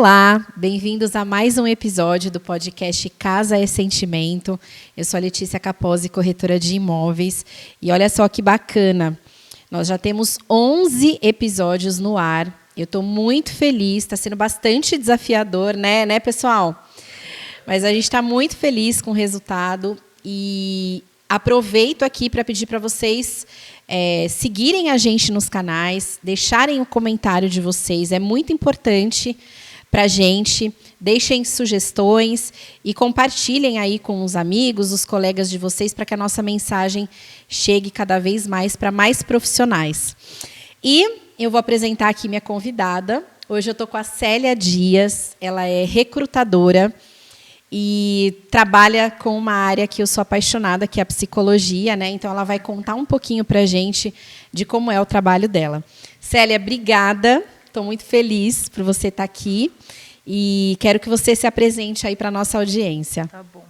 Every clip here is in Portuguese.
Olá, bem-vindos a mais um episódio do podcast Casa é Sentimento. Eu sou a Letícia Capozzi, corretora de imóveis. E olha só que bacana, nós já temos 11 episódios no ar. Eu estou muito feliz, está sendo bastante desafiador, né, pessoal? Mas a gente está muito feliz com o resultado e aproveito aqui para pedir para vocês seguirem a gente nos canais, deixarem o comentário de vocês, é muito importante para a gente. Deixem sugestões e compartilhem aí com os amigos, os colegas de vocês, para que a nossa mensagem chegue cada vez mais para mais profissionais. E eu vou apresentar aqui minha convidada. Hoje eu estou com a Célia Dias, ela é recrutadora e trabalha com uma área que eu sou apaixonada, que é a psicologia, né? Então, ela vai contar um pouquinho para a gente de como é o trabalho dela. Célia, obrigada. Estou muito feliz por você estar aqui e quero que você se apresente aí para a nossa audiência. Tá bom.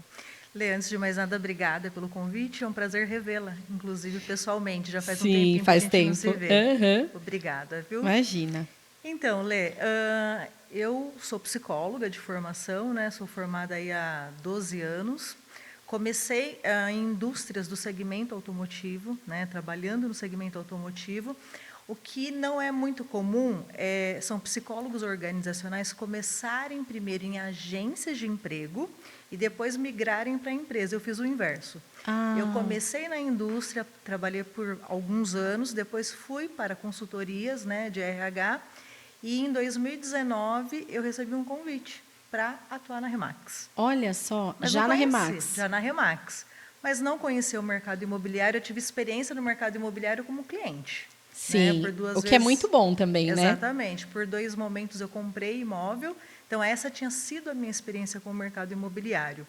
Lê, antes de mais nada, obrigada pelo convite. É um prazer revê-la, inclusive pessoalmente. Já faz um tempinho que a gente não se vê. Uhum. Obrigada, viu? Imagina. Então, Lê, eu sou psicóloga de formação, né? Sou formada aí há 12 anos. Comecei em indústrias do segmento automotivo, né? Trabalhando no segmento automotivo. O que não é muito comum são psicólogos organizacionais começarem primeiro em agências de emprego e depois migrarem para a empresa. Eu fiz o inverso. Eu comecei na indústria, trabalhei por alguns anos, depois fui para consultorias, né, de RH, e em 2019 eu recebi um convite para atuar na Remax. Olha só, Mas já na conheci, Remax. Já na Remax. Mas não conhecia o mercado imobiliário, eu tive experiência no mercado imobiliário como cliente. Sim, Né, por duas o que vezes. é muito bom também, né? Exatamente. Por 2 momentos eu comprei imóvel, então essa tinha sido a minha experiência com o mercado imobiliário.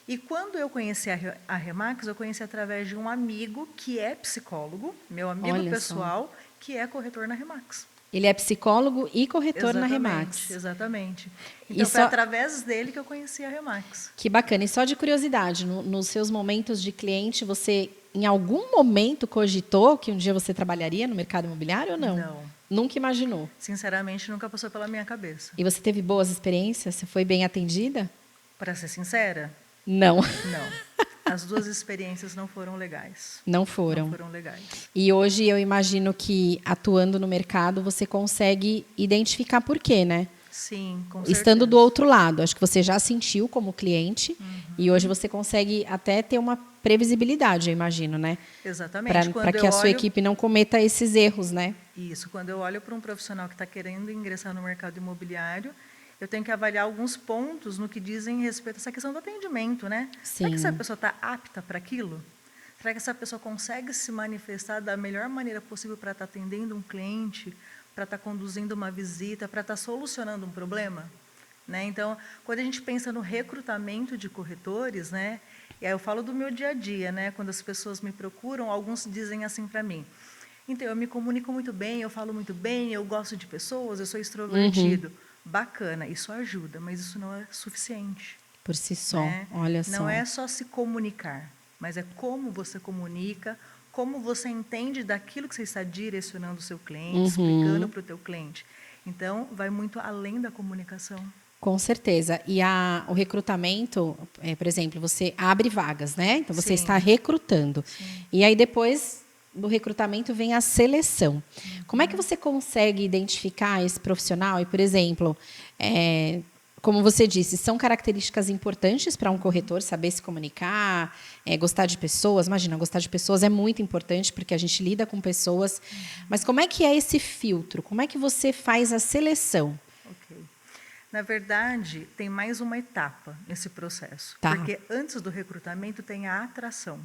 E quando eu conheci a Remax, eu conheci através de um amigo que é psicólogo, meu amigo Olha pessoal, que é corretor na Remax. Ele é psicólogo e corretor na Remax. Exatamente. Então, foi através dele que eu conheci a Remax. Que bacana. E só de curiosidade, nos seus momentos de cliente, você, em algum momento, cogitou que um dia você trabalharia no mercado imobiliário ou não? Não. Nunca imaginou? Sinceramente, nunca passou pela minha cabeça. E você teve boas experiências? Você foi bem atendida? Para ser sincera? Não. Não. As 2 experiências não foram legais. Não foram. Não foram legais. E hoje eu imagino que, atuando no mercado, você consegue identificar por quê, né? Sim, com certeza. Estando do outro lado. Acho que você já sentiu como cliente e hoje você consegue até ter uma previsibilidade, eu imagino, né? Exatamente. Para que a sua equipe não cometa esses erros, né? Isso. Quando eu olho para um profissional que está querendo ingressar no mercado imobiliário, eu tenho que avaliar alguns pontos no que dizem respeito a essa questão do atendimento, né? Sim. Será que essa pessoa está apta para aquilo? Será que essa pessoa consegue se manifestar da melhor maneira possível para estar atendendo um cliente, para estar conduzindo uma visita, para estar solucionando um problema? Né? Então, quando a gente pensa no recrutamento de corretores, né? E aí eu falo do meu dia a dia, né? Quando as pessoas me procuram, alguns dizem assim para mim: então, eu me comunico muito bem, eu falo muito bem, eu gosto de pessoas, eu sou extrovertido. Bacana, isso ajuda, mas isso não é suficiente. Por si só, né? olha só. Não é só se comunicar, mas é como você comunica, como você entende daquilo que você está direcionando o seu cliente, explicando para o teu cliente. Então, vai muito além da comunicação. Com certeza. E o recrutamento, por exemplo, você abre vagas, né? Então, você está recrutando. Sim. E aí, depois do recrutamento, vem a seleção. Como é que você consegue identificar esse profissional? E, por exemplo, como você disse, são características importantes para um corretor saber se comunicar, gostar de pessoas. Imagina, gostar de pessoas é muito importante porque a gente lida com pessoas. Mas como é que é esse filtro? Como é que você faz a seleção? Ok. Na verdade, tem mais uma etapa nesse processo. Tá. Porque antes do recrutamento tem a atração.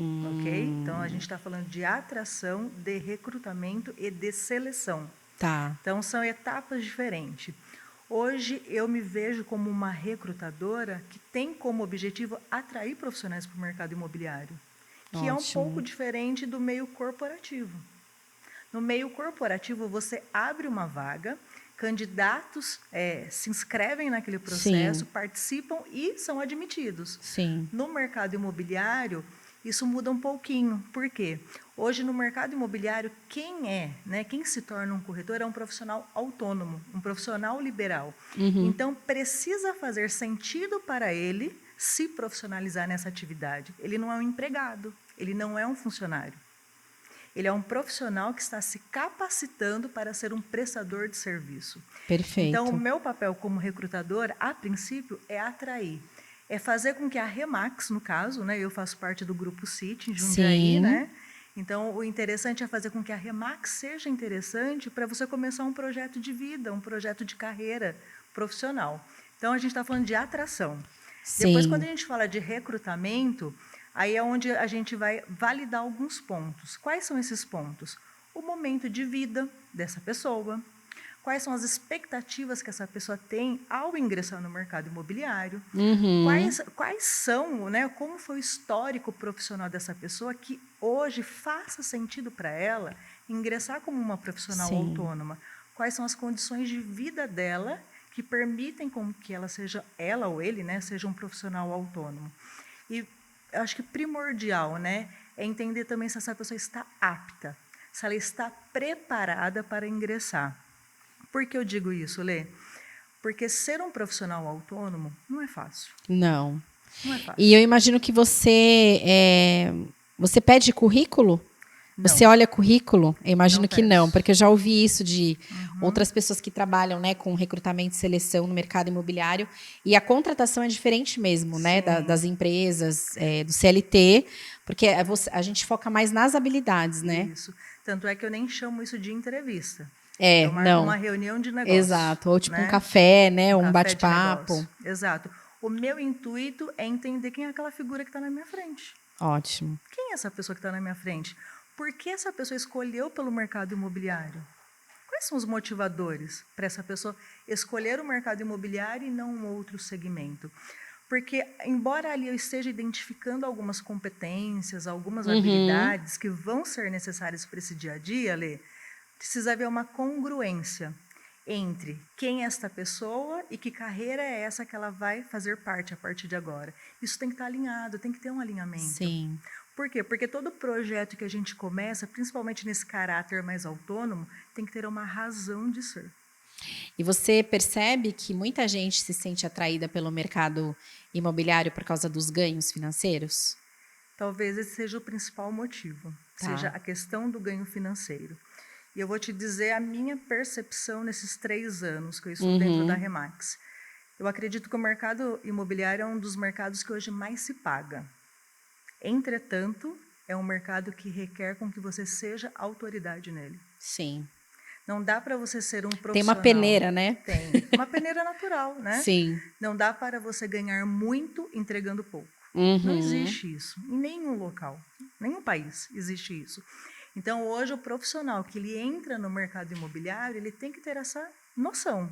Ok? Então, a gente está falando de atração, de recrutamento e de seleção. Tá. Então, são etapas diferentes. Hoje, eu me vejo como uma recrutadora que tem como objetivo atrair profissionais para o mercado imobiliário, que é um pouco diferente do meio corporativo. No meio corporativo, você abre uma vaga, candidatos se inscrevem naquele processo, participam e são admitidos. Sim. No mercado imobiliário, isso muda um pouquinho. Por quê? Hoje, no mercado imobiliário, quem se torna um corretor é um profissional autônomo, um profissional liberal. Então, precisa fazer sentido para ele se profissionalizar nessa atividade. Ele não é um empregado, ele não é um funcionário. Ele é um profissional que está se capacitando para ser um prestador de serviço. Perfeito. Então, o meu papel como recrutador, a princípio, é atrair. É fazer com que a Remax, no caso, né, eu faço parte do Grupo City, em Jundiaí, né? Então, o interessante é fazer com que a Remax seja interessante para você começar um projeto de vida, um projeto de carreira profissional. Então, a gente está falando de atração. Sim. Depois, quando a gente fala de recrutamento, aí é onde a gente vai validar alguns pontos. Quais são esses pontos? O momento de vida dessa pessoa, quais são as expectativas que essa pessoa tem ao ingressar no mercado imobiliário, quais são, né, como foi o histórico profissional dessa pessoa que hoje faça sentido para ela ingressar como uma profissional autônoma, quais são as condições de vida dela que permitem com que ela ou ele, né, seja um profissional autônomo. E eu acho que primordial, né, é entender também se essa pessoa está apta, se ela está preparada para ingressar. Por que eu digo isso, Lê? Porque ser um profissional autônomo não é fácil. Não. Não é fácil. E eu imagino que você pede currículo? Não. Você olha currículo? Eu imagino Não que peço. não, porque eu já ouvi isso de outras pessoas que trabalham, né, com recrutamento e seleção no mercado imobiliário. E a contratação é diferente mesmo, né, das empresas, do CLT, porque a gente foca mais nas habilidades, né? Isso. Tanto é que eu nem chamo isso de entrevista. É, Eu marco uma reunião de negócio. Exato. Ou tipo né? um café, né? Um Um café de bate-papo. negócio. Exato. O meu intuito é entender quem é aquela figura que está na minha frente. Ótimo. Quem é essa pessoa que está na minha frente? Por que essa pessoa escolheu pelo mercado imobiliário? Quais são os motivadores para essa pessoa escolher o mercado imobiliário e não um outro segmento? Porque, embora ali eu esteja identificando algumas competências, algumas habilidades que vão ser necessárias para esse dia a dia, Lê, precisa haver uma congruência entre quem é esta pessoa e que carreira é essa que ela vai fazer parte a partir de agora. Isso tem que estar alinhado, tem que ter um alinhamento. Sim. Por quê? Porque todo projeto que a gente começa, principalmente nesse caráter mais autônomo, tem que ter uma razão de ser. E você percebe que muita gente se sente atraída pelo mercado imobiliário por causa dos ganhos financeiros? Talvez esse seja o principal motivo, seja a questão do ganho financeiro. E eu vou te dizer a minha percepção nesses 3 anos que eu estou dentro da Remax. Eu acredito que o mercado imobiliário é um dos mercados que hoje mais se paga. Entretanto, é um mercado que requer com que você seja autoridade nele. Sim. Não dá para você ser um profissional. Tem uma peneira, né? Tem. Uma peneira natural, né? Sim. Não dá para você ganhar muito entregando pouco. Não existe isso em nenhum local, nenhum país existe isso. Então, hoje, o profissional que ele entra no mercado imobiliário, ele tem que ter essa noção.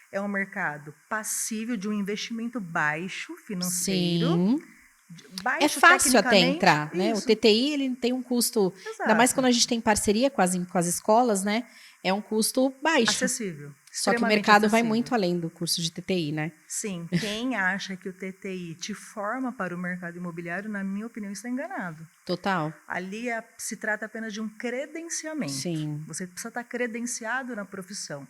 É um mercado passível de um investimento baixo financeiro. Sim. Baixo, é fácil até tecnicamente, entrar, né? O isso. TTI ele tem um custo, ainda mais quando a gente tem parceria com as escolas, né? É um custo baixo. Acessível. Só que o extremamente mercado vai acessível. muito além do curso de TTI, né? Sim, quem acha que o TTI te forma para o mercado imobiliário, na minha opinião, está enganado. Total. Ali se trata apenas de um credenciamento. Sim. Você precisa estar credenciado na profissão.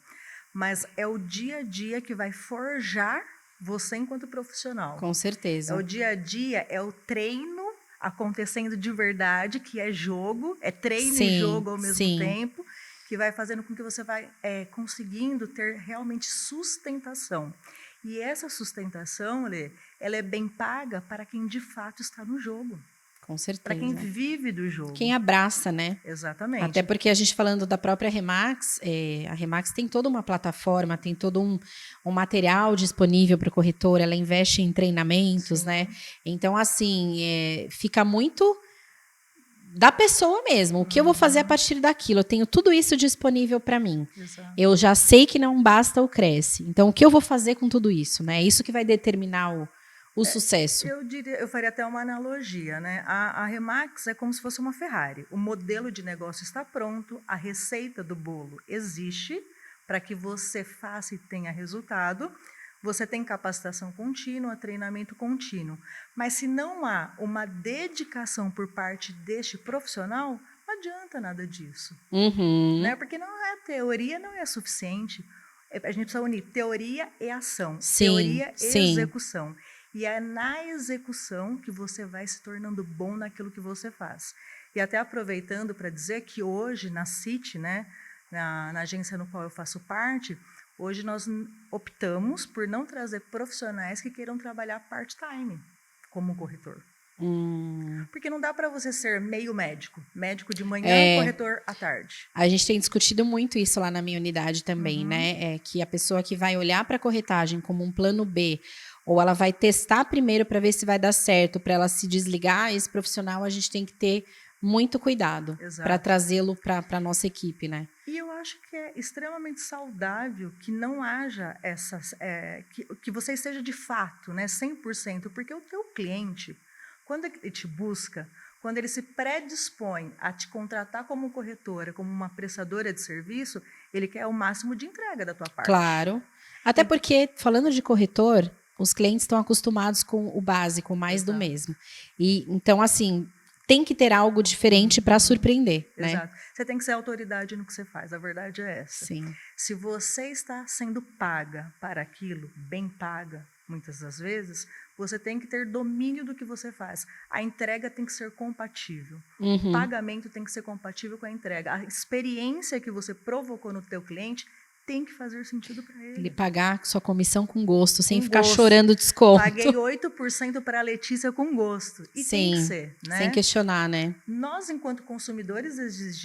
Mas é o dia a dia que vai forjar você enquanto profissional. Com certeza. É o dia a dia, é o treino acontecendo de verdade, que é jogo, é treino e jogo ao mesmo tempo, que vai fazendo com que você vai conseguindo ter realmente sustentação. E essa sustentação, Lê, ela é bem paga para quem de fato está no jogo. Com certeza. Para quem vive do jogo. Quem abraça, né? Exatamente. Até porque a gente falando da própria Remax, a Remax tem toda uma plataforma, tem todo um material disponível para o corretor, ela investe em treinamentos, né? Então, assim, fica muito da pessoa mesmo. O que eu vou fazer a partir daquilo? Eu tenho tudo isso disponível para mim. Exato. Eu já sei que não basta o Cresce. Então, o que eu vou fazer com tudo isso, né? É isso que vai determinar o sucesso. Eu faria até uma analogia, né? A Remax é como se fosse uma Ferrari. O modelo de negócio está pronto, a receita do bolo existe para que você faça e tenha resultado. Você tem capacitação contínua, treinamento contínuo. Mas se não há uma dedicação por parte deste profissional, não adianta nada disso. Uhum. Porque teoria não é suficiente. A gente precisa unir teoria e ação, Sim, teoria e sim. execução. E é na execução que você vai se tornando bom naquilo que você faz. E até aproveitando para dizer que hoje na CIT, né, na agência no qual eu faço parte, hoje nós optamos por não trazer profissionais que queiram trabalhar part-time como corretor. Porque não dá para você ser meio médico de manhã, corretor à tarde. A gente tem discutido muito isso lá na minha unidade também, né? É que a pessoa que vai olhar para a corretagem como um plano B, ou ela vai testar primeiro para ver se vai dar certo, para ela se desligar, esse profissional a gente tem que ter muito cuidado para trazê-lo para a nossa equipe, né? E eu acho que é extremamente saudável que não haja essas... que você esteja de fato, né, 100%, porque o teu cliente, quando ele te busca, quando ele se predispõe a te contratar como corretora, como uma prestadora de serviço, ele quer o máximo de entrega da tua parte. Claro. Até porque, falando de corretor, os clientes estão acostumados com o básico, mais do mesmo. E então, assim, tem que ter algo diferente para surpreender, né? Exato. Você tem que ser autoridade no que você faz, a verdade é essa. Sim. Se você está sendo paga para aquilo, bem paga, muitas das vezes, você tem que ter domínio do que você faz. A entrega tem que ser compatível. O pagamento tem que ser compatível com a entrega. A experiência que você provocou no teu cliente tem que fazer sentido para ele. Ele pagar sua comissão com gosto, sem ficar chorando desconto. Paguei 8% para a Letícia com gosto. E Sim, tem que ser, né? Sem questionar, né? Nós, enquanto consumidores,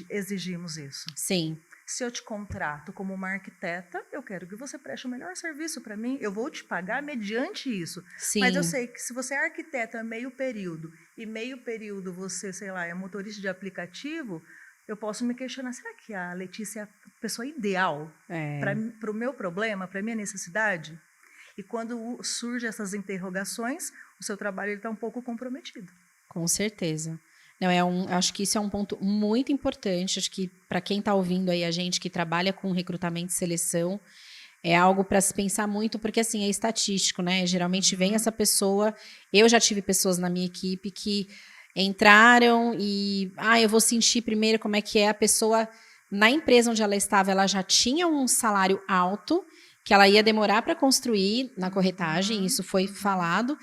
exigimos isso. Sim. Se eu te contrato como uma arquiteta, eu quero que você preste o melhor serviço para mim. Eu vou te pagar mediante isso. Sim. Mas eu sei que se você é arquiteta meio período e meio período você, sei lá, é motorista de aplicativo, eu posso me questionar, será que a Letícia é a pessoa ideal para o meu problema, para a minha necessidade? E quando surgem essas interrogações, o seu trabalho está um pouco comprometido. Com certeza. Não, acho que isso é um ponto muito importante. Acho que para quem está ouvindo aí a gente que trabalha com recrutamento e seleção, é algo para se pensar muito, porque assim, é estatístico, né? Geralmente vem essa pessoa. Eu já tive pessoas na minha equipe que entraram e eu vou sentir primeiro como é que é a pessoa na empresa onde ela estava, ela já tinha um salário alto que ela ia demorar para construir na corretagem, isso foi falado.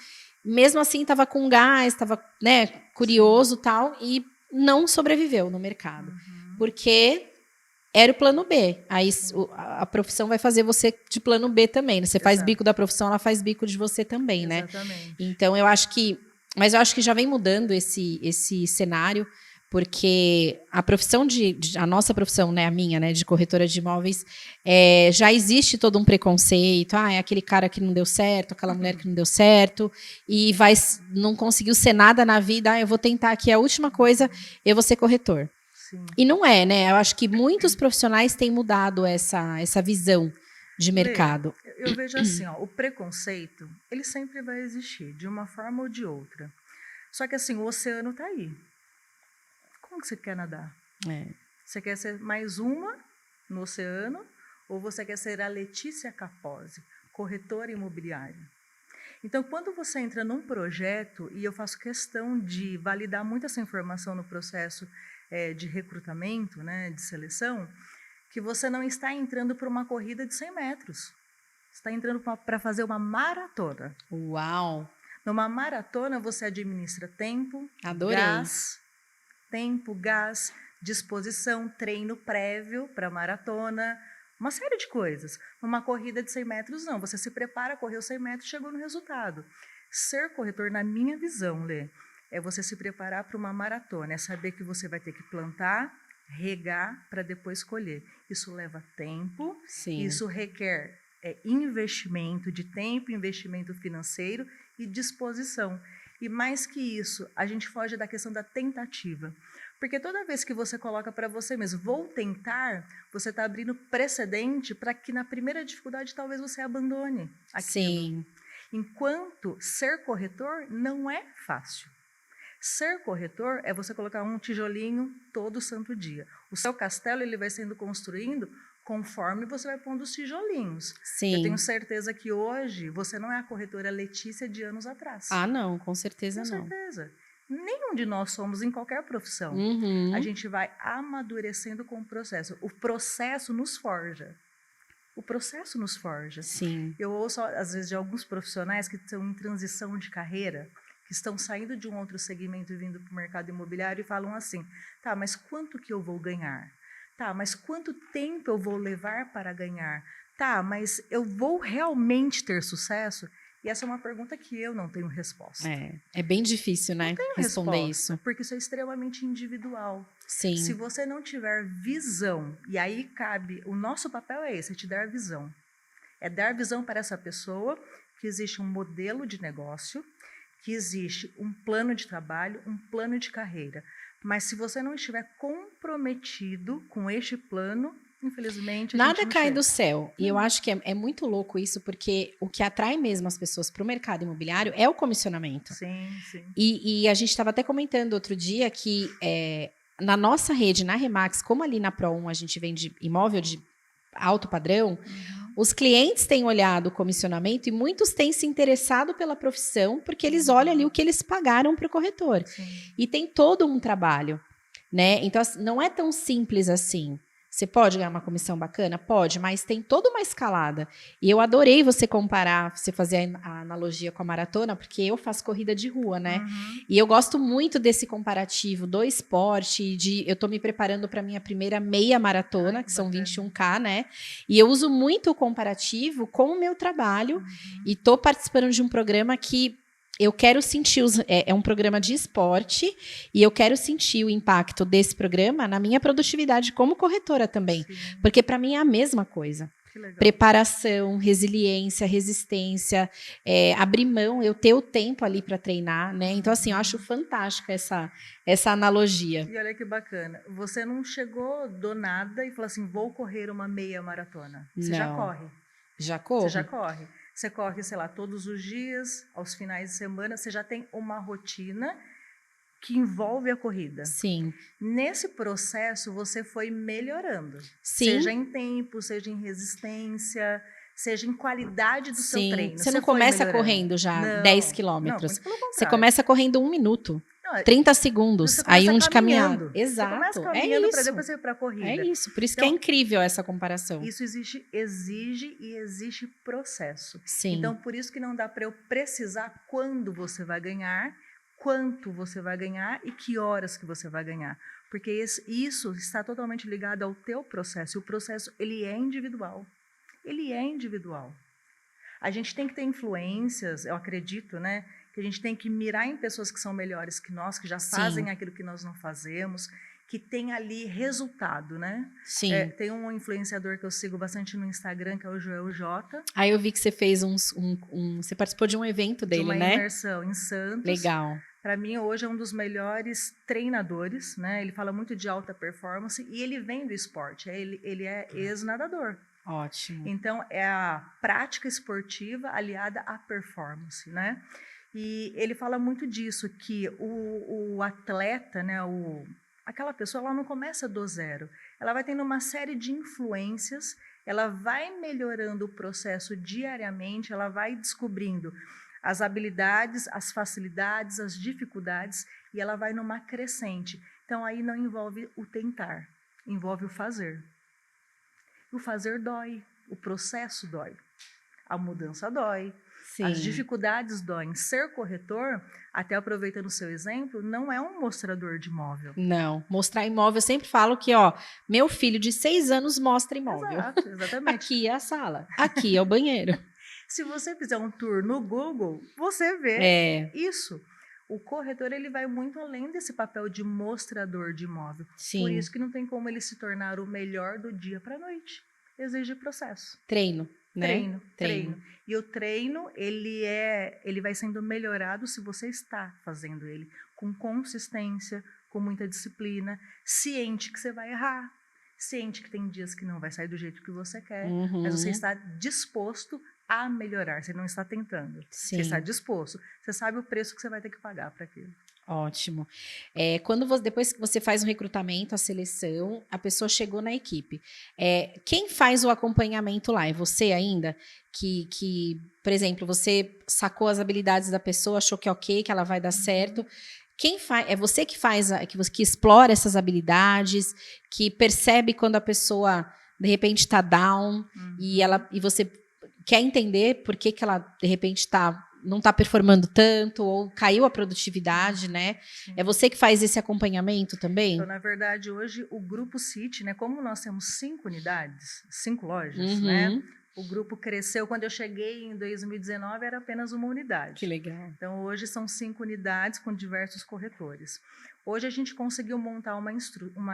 Mesmo assim, estava com gás, estava, né, curioso e tal, e não sobreviveu no mercado. Porque era o plano B. Aí a profissão vai fazer você de plano B também. Né? Você faz bico da profissão, ela faz bico de você também, né? Exatamente. Então, eu acho que já vem mudando esse cenário, porque a profissão a nossa profissão, né, a minha, né, de corretora de imóveis, já existe todo um preconceito. É aquele cara que não deu certo, aquela mulher que não deu certo, e não conseguiu ser nada na vida. Eu vou tentar aqui a última coisa, eu vou ser corretor. Sim. E não é, né? Eu acho que muitos profissionais têm mudado essa visão de mercado. Eu vejo assim, o preconceito, ele sempre vai existir, de uma forma ou de outra. Só que assim, o oceano está aí. Como que você quer nadar? Você quer ser mais uma no oceano ou você quer ser a Letícia Capozzi, corretora imobiliária? Então, quando você entra num projeto, e eu faço questão de validar muito essa informação no processo de recrutamento, né, de seleção, que você não está entrando para uma corrida de 100 metros. Você está entrando para fazer uma maratona. Uau! Numa maratona, você administra tempo, gás, disposição, treino prévio para a maratona, uma série de coisas. Numa corrida de 100 metros, não. Você se prepara, correu 100 metros, chegou no resultado. Ser corretor, na minha visão, Lê, é você se preparar para uma maratona. É saber que você vai ter que plantar, regar para depois colher. Isso leva tempo, Sim. Isso requer investimento de tempo, investimento financeiro e disposição. E mais que isso, a gente foge da questão da tentativa. Porque toda vez que você coloca para você mesmo, vou tentar, você está abrindo precedente para que na primeira dificuldade talvez você abandone aquilo. Sim. Enquanto ser corretor não é fácil. Ser corretor é você colocar um tijolinho todo santo dia. O seu castelo ele vai sendo construindo conforme você vai pondo os tijolinhos. Sim. Eu tenho certeza que hoje você não é a corretora Letícia de anos atrás. Não, com certeza não. Com certeza. Nenhum de nós somos em qualquer profissão. A gente vai amadurecendo com o processo. O processo nos forja. O processo nos forja. Sim. Eu ouço, às vezes, de alguns profissionais que estão em transição de carreira, que estão saindo de um outro segmento e vindo para o mercado imobiliário e falam assim, tá, mas quanto que eu vou ganhar? Tá, mas quanto tempo eu vou levar para ganhar? Tá, mas eu vou realmente ter sucesso? E essa é uma pergunta que eu não tenho resposta. É bem difícil, né? Não tenho responder resposta, isso. porque isso é extremamente individual. Sim. Se você não tiver visão, e aí cabe, o nosso papel é esse, é te dar visão. É dar visão para essa pessoa que existe um modelo de negócio, que existe um plano de trabalho, um plano de carreira. Mas se você não estiver comprometido com este plano, infelizmente, nada cai chega do céu. E eu acho que é muito louco isso, porque o que atrai mesmo as pessoas para o mercado imobiliário é o comissionamento. Sim, sim. E a gente estava até comentando outro dia que na nossa rede, na Remax, como ali na Pro1 a gente vende imóvel de alto padrão, os clientes têm olhado o comissionamento e muitos têm se interessado pela profissão porque eles olham ali o que eles pagaram para o corretor. Sim. E tem todo um trabalho, né? Então, não é tão simples assim. Você pode ganhar uma comissão bacana? Pode, mas tem toda uma escalada. E eu adorei você comparar, você fazer a analogia com a maratona, porque eu faço corrida de rua, né? E eu gosto muito desse comparativo do esporte, eu tô me preparando para minha primeira meia maratona, que são 21K, né? E eu uso muito o comparativo com o meu trabalho e tô participando de um programa que eu quero sentir, é um programa de esporte, e eu quero sentir o impacto desse programa na minha produtividade como corretora também. Sim. Porque para mim é a mesma coisa. Preparação, resiliência, resistência, abrir mão, eu ter o tempo ali para treinar, né? Então, assim, eu acho fantástica essa analogia. E olha que bacana, você não chegou do nada e falou assim, vou correr uma meia maratona. Você já corre. Já corro. Você já corre. Você corre, sei lá, todos os dias, aos finais de semana, você já tem uma rotina que envolve a corrida. Sim. Nesse processo, você foi melhorando. Sim. Seja em tempo, seja em resistência, seja em qualidade do seu treino. Você não começa correndo já 10 quilômetros. Você começa correndo 1 minuto. 30 segundos, aí de caminhada. Exato. Você começa caminhando para depois ir para a corrida. É isso, por isso então, que é incrível essa comparação. Isso exige e existe processo. Sim. Então, por isso que não dá para eu precisar quando você vai ganhar, quanto você vai ganhar e que horas que você vai ganhar. Porque isso está totalmente ligado ao teu processo. E o processo, ele é individual. Ele é individual. A gente tem que ter influências, eu acredito, né? Que a gente tem que mirar em pessoas que são melhores que nós, que já fazem aquilo que nós não fazemos, que tem ali resultado, né? Sim. Tem um influenciador que eu sigo bastante no Instagram, que é o Joel J. Aí eu vi que você fez você participou de um evento dele, né? De uma imersão em Santos. Legal. Para mim, hoje é um dos melhores treinadores, né? Ele fala muito de alta performance e ele vem do esporte. Ele é ex-nadador. Ótimo. Então, é a prática esportiva aliada à performance, né? E ele fala muito disso, que o atleta, né, aquela pessoa, ela não começa do zero. Ela vai tendo uma série de influências, ela vai melhorando o processo diariamente, ela vai descobrindo as habilidades, as facilidades, as dificuldades, e ela vai numa crescente. Então, aí não envolve o tentar, envolve o fazer. O fazer dói, o processo dói, a mudança dói, sim, as dificuldades doem. Ser corretor, até aproveitando o seu exemplo, não é um mostrador de imóvel. Não, mostrar imóvel, eu sempre falo que, meu filho de 6 anos mostra imóvel. Exato, exatamente. Aqui é a sala, aqui é o banheiro. Se você fizer um tour no Google, você vê isso. O corretor, ele vai muito além desse papel de mostrador de imóvel. Sim. Por isso que não tem como ele se tornar o melhor do dia para a noite. Exige processo. Treino, né? Treino. E o treino, ele vai sendo melhorado se você está fazendo ele com consistência, com muita disciplina, ciente que você vai errar, ciente que tem dias que não vai sair do jeito que você quer, mas você está disposto a melhorar, você não está tentando. Sim. Você está disposto. Você sabe o preço que você vai ter que pagar para aquilo. Ótimo. Depois que você faz um recrutamento, a seleção, a pessoa chegou na equipe. Quem faz o acompanhamento lá? É você ainda? Que, por exemplo, você sacou as habilidades da pessoa, achou que é ok, que ela vai dar certo. É você que faz, que explora essas habilidades, que percebe quando a pessoa de repente está down e você quer entender por que ela de repente não está performando tanto ou caiu a produtividade, né? Sim. É você que faz esse acompanhamento também? Então, na verdade, hoje o Grupo City, né? Como nós temos 5 unidades, 5 lojas, né? O grupo cresceu. Quando eu cheguei em 2019, era apenas uma unidade. Que legal. Então, hoje são 5 unidades com diversos corretores. Hoje a gente conseguiu montar uma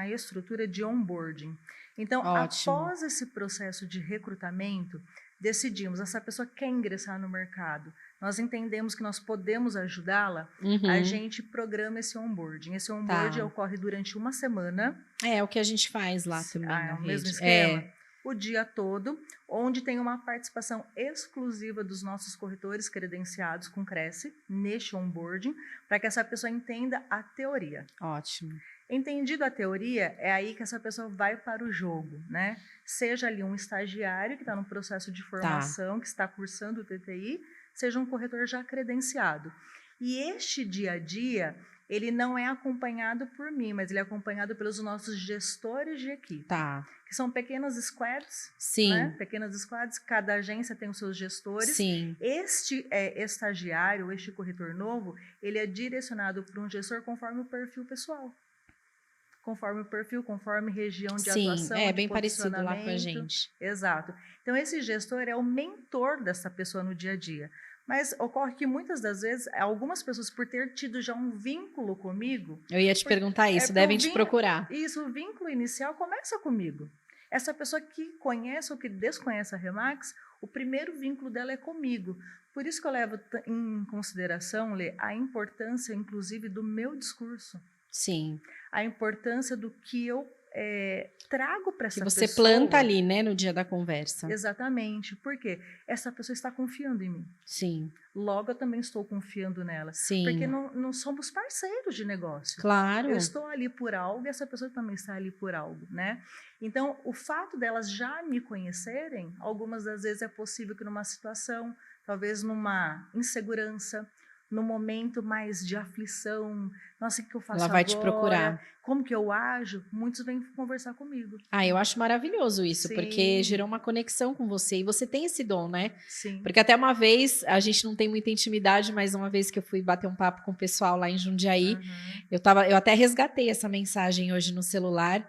estrutura de onboarding. Então, Ótimo. após esse processo de recrutamento, decidimos, essa pessoa quer ingressar no mercado, nós entendemos que nós podemos ajudá-la, a gente programa esse onboarding. Esse onboarding ocorre durante uma semana. É o que a gente faz lá também na o rede. mesmo esquema? O dia todo, onde tem uma participação exclusiva dos nossos corretores credenciados com Cresce, neste onboarding, para que essa pessoa entenda a teoria. Ótimo. Entendido a teoria, é aí que essa pessoa vai para o jogo, né? Seja ali um estagiário que está no processo de formação, que está cursando o TTI, seja um corretor já credenciado. E este dia a dia, ele não é acompanhado por mim, mas ele é acompanhado pelos nossos gestores de equipe. Que são pequenas squads, né? Pequenas squads, cada agência tem os seus gestores. Este estagiário, este corretor novo, ele é direcionado por um gestor conforme o perfil pessoal. Conforme o perfil, conforme região de atuação, é bem parecido lá com a gente. Exato. Então, esse gestor é o mentor dessa pessoa no dia a dia. Mas ocorre que muitas das vezes, algumas pessoas, por ter tido já um vínculo comigo... Eu ia te perguntar isso, devem te procurar. Isso, o vínculo inicial começa comigo. Essa pessoa que conhece ou que desconhece a Remax, o primeiro vínculo dela é comigo. Por isso que eu levo em consideração, Lê, a importância, inclusive, do meu discurso. Sim. A importância do que eu trago para essa pessoa. Que você planta ali, né, no dia da conversa. Exatamente. Por quê? Essa pessoa está confiando em mim. Sim. Logo, eu também estou confiando nela. Sim. Porque não somos parceiros de negócio. Claro. Eu estou ali por algo e essa pessoa também está ali por algo, né? Então, o fato delas já me conhecerem, algumas das vezes é possível que numa situação, talvez numa insegurança, no momento mais de aflição, nossa, o que eu faço agora? Ela vai te procurar. Como que eu ajo? Muitos vêm conversar comigo. Eu acho maravilhoso isso, porque gerou uma conexão com você. E você tem esse dom, né? Sim. Porque até uma vez, a gente não tem muita intimidade, mas uma vez que eu fui bater um papo com o pessoal lá em Jundiaí, eu até resgatei essa mensagem hoje no celular.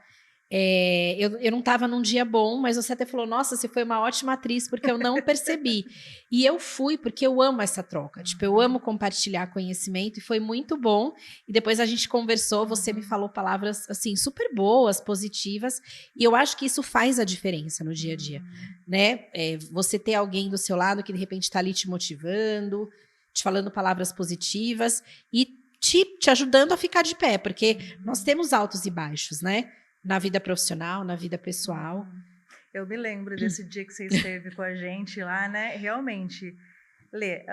Eu não estava num dia bom, mas você até falou, nossa, você foi uma ótima atriz, porque eu não percebi. E eu fui porque eu amo essa troca. Tipo, eu amo compartilhar conhecimento e foi muito bom. E depois a gente conversou, você me falou palavras, assim, super boas, positivas. E eu acho que isso faz a diferença no dia a dia, né? Você ter alguém do seu lado que de repente está ali te motivando, te falando palavras positivas e te ajudando a ficar de pé, porque nós temos altos e baixos, né? Na vida profissional, na vida pessoal. Eu me lembro desse dia que você esteve com a gente lá, né? Realmente, Lê,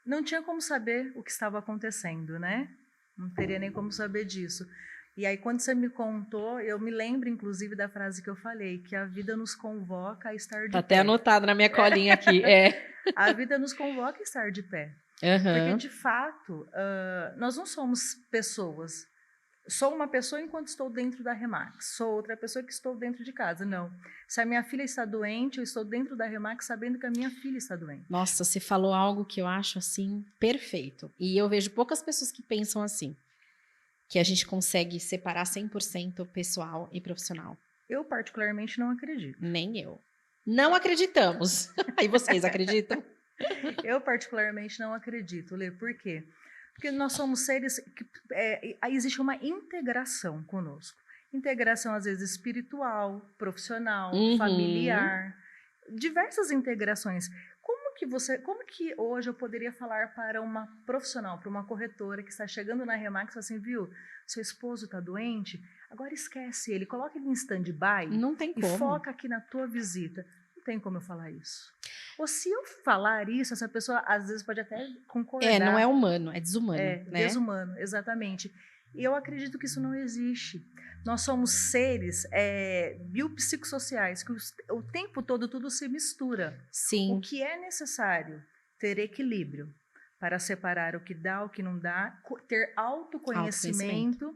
não tinha como saber o que estava acontecendo, né? Não teria nem como saber disso. E aí, quando você me contou, eu me lembro, inclusive, da frase que eu falei, que a vida nos convoca a estar de pé. Tá até anotado na minha colinha aqui. A vida nos convoca a estar de pé. Porque, de fato, nós não somos pessoas. Sou uma pessoa enquanto estou dentro da Remax. Sou outra pessoa que estou dentro de casa. Não. Se a minha filha está doente, eu estou dentro da Remax sabendo que a minha filha está doente. Nossa, você falou algo que eu acho, assim, perfeito. E eu vejo poucas pessoas que pensam assim. Que a gente consegue separar 100% pessoal e profissional. Eu, particularmente, não acredito. Nem eu. Não acreditamos. Aí vocês acreditam? Eu, particularmente, não acredito, Lê. Por quê? Porque nós somos seres que existe uma integração conosco. Integração, às vezes, espiritual, profissional, familiar. Diversas integrações. Como que hoje eu poderia falar para uma profissional, para uma corretora que está chegando na Remax e fala assim, viu, seu esposo está doente, agora esquece ele, coloca ele em stand-by e foca aqui na tua visita. Não tem como eu falar isso. Ou se eu falar isso, essa pessoa às vezes pode até concordar. Não é humano, é desumano. Né? Desumano, exatamente. E eu acredito que isso não existe. Nós somos seres biopsicossociais, que o tempo todo tudo se mistura. Sim. O que é necessário? Ter equilíbrio para separar o que dá, o que não dá, ter autoconhecimento.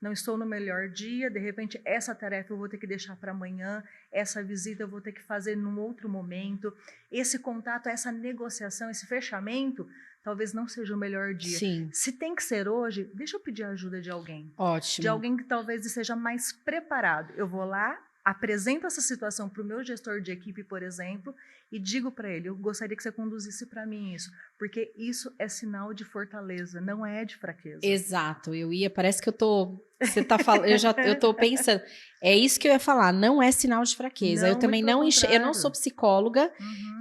Não estou no melhor dia, de repente essa tarefa eu vou ter que deixar para amanhã, essa visita eu vou ter que fazer num outro momento, esse contato, essa negociação, esse fechamento, talvez não seja o melhor dia. Sim. Se tem que ser hoje, deixa eu pedir a ajuda de alguém. Ótimo. De alguém que talvez esteja mais preparado. Eu vou lá, apresento essa situação para o meu gestor de equipe, por exemplo, e digo para ele, eu gostaria que você conduzisse para mim isso, porque isso é sinal de fortaleza, não é de fraqueza. Exato, parece que você tá falando, eu tô pensando, é isso que eu ia falar, não é sinal de fraqueza. Não, eu também não eu não sou psicóloga,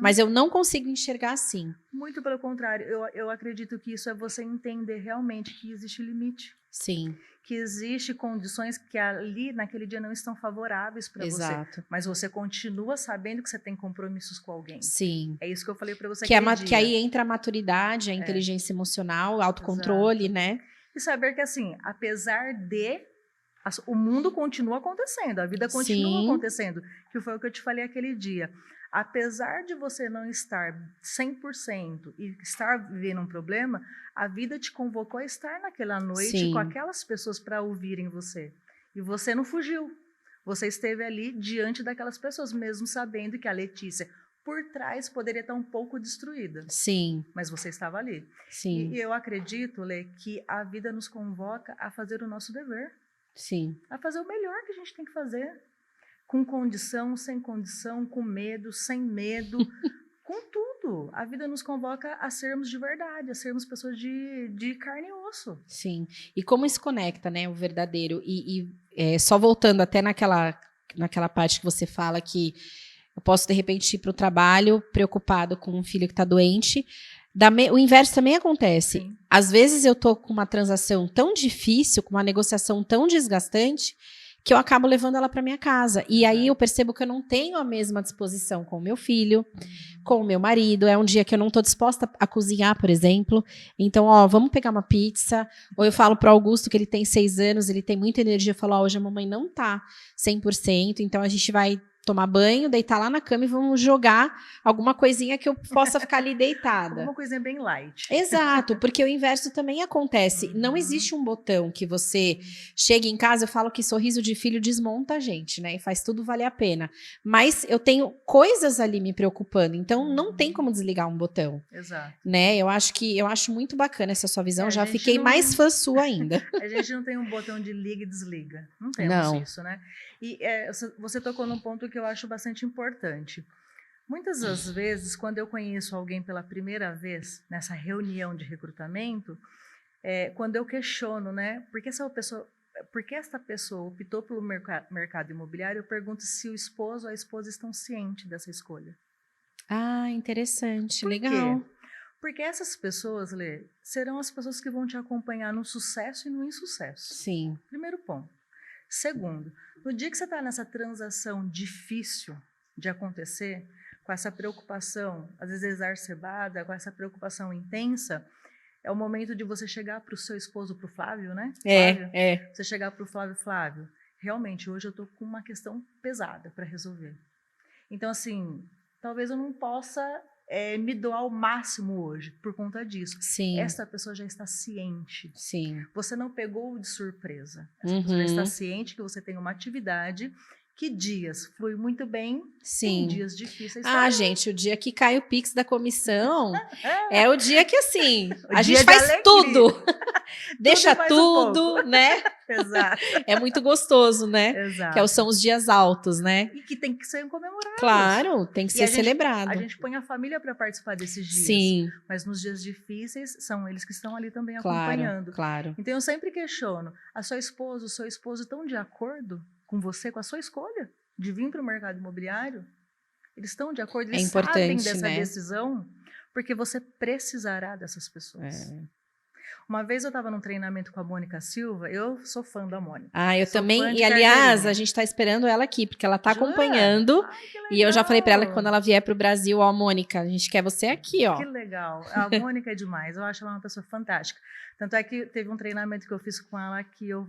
mas eu não consigo enxergar assim. Muito pelo contrário, eu acredito que isso é você entender realmente que existe limite. Sim. Que existe condições que ali, naquele dia, não estão favoráveis para você. Mas você continua sabendo que você tem compromissos com alguém. Sim. É isso que eu falei para você que aí entra a maturidade, a inteligência emocional, o autocontrole, né? E saber que, assim, apesar de... o mundo continua acontecendo, a vida continua acontecendo. Que foi o que eu te falei aquele dia. Apesar de você não estar 100% e estar vivendo um problema, a vida te convocou a estar naquela noite com aquelas pessoas para ouvirem você. E você não fugiu. Você esteve ali diante daquelas pessoas, mesmo sabendo que a Letícia, por trás, poderia estar um pouco destruída. Sim. Mas você estava ali. Sim. E eu acredito, Lê, que a vida nos convoca a fazer o nosso dever. Sim. A fazer o melhor que a gente tem que fazer. Com condição, sem condição, com medo, sem medo, com tudo. A vida nos convoca a sermos de verdade, a sermos pessoas de carne e osso. Sim. E como isso conecta, né, o verdadeiro? Só voltando até naquela parte que você fala que eu posso, de repente, ir para o trabalho preocupado com um filho que está doente. O inverso também acontece. Sim. Às vezes eu estou com uma transação tão difícil, com uma negociação tão desgastante, que eu acabo levando ela para minha casa. E aí eu percebo que eu não tenho a mesma disposição com o meu filho, com o meu marido. É um dia que eu não estou disposta a cozinhar, por exemplo. Então, vamos pegar uma pizza. Ou eu falo para o Augusto, que ele tem 6 anos, ele tem muita energia. Eu falo, hoje a mamãe não tá 100%, então a gente vai tomar banho, deitar lá na cama e vamos jogar alguma coisinha que eu possa ficar ali deitada. Uma coisinha bem light. Exato, porque o inverso também acontece. Não existe um botão que você chegue em casa, eu falo que sorriso de filho desmonta a gente, né? E faz tudo valer a pena. Mas eu tenho coisas ali me preocupando, então não tem como desligar um botão. Exato. Né? Eu acho muito bacana essa sua visão, já fiquei mais fã sua ainda. A gente não tem um botão de liga e desliga. Não temos isso, né? E você tocou num ponto que eu acho bastante importante. Muitas das vezes, quando eu conheço alguém pela primeira vez, nessa reunião de recrutamento, quando eu questiono, né, por que essa pessoa optou pelo mercado imobiliário, eu pergunto se o esposo ou a esposa estão cientes dessa escolha. Ah, interessante, legal. Por quê? Porque essas pessoas, Lê, serão as pessoas que vão te acompanhar no sucesso e no insucesso. Sim. Primeiro ponto. Segundo, no dia que você está nessa transação difícil de acontecer, com essa preocupação, às vezes exacerbada, com essa preocupação intensa, é o momento de você chegar para o seu esposo, para o Flávio, né? Flávio, você chegar para o Flávio, realmente, hoje eu estou com uma questão pesada para resolver. Então, assim, talvez eu não possa me doar ao máximo hoje por conta disso. Sim. Essa pessoa já está ciente. Sim. Você não pegou de surpresa. Essa pessoa já está ciente que você tem uma atividade. Que dias flui muito bem, tem dias difíceis também. Ah, gente, o dia que cai o Pix da comissão é o dia que, assim, a dia gente faz alegria. tudo. Deixa tudo, né? Exato. É muito gostoso, né? Exato. Que são os dias altos, né? E que tem que ser comemorados. Claro, tem que ser celebrado. A gente põe a família para participar desses dias. Sim. Mas nos dias difíceis, são eles que estão ali também acompanhando. Claro. Então, eu sempre questiono, a sua esposa, o seu esposo estão de acordo com você, com a sua escolha de vir para o mercado imobiliário? Eles estão de acordo? Eles sabem dessa decisão? Porque você precisará dessas pessoas. Uma vez eu estava num treinamento com a Mônica Silva, eu sou fã da Mônica. Ah, eu também, e aliás, a gente está esperando ela aqui, porque ela está acompanhando, e eu já falei para ela que quando ela vier para o Brasil, Mônica, a gente quer você aqui, ó. Que legal, a Mônica é demais, eu acho ela uma pessoa fantástica. Tanto é que teve um treinamento que eu fiz com ela, que eu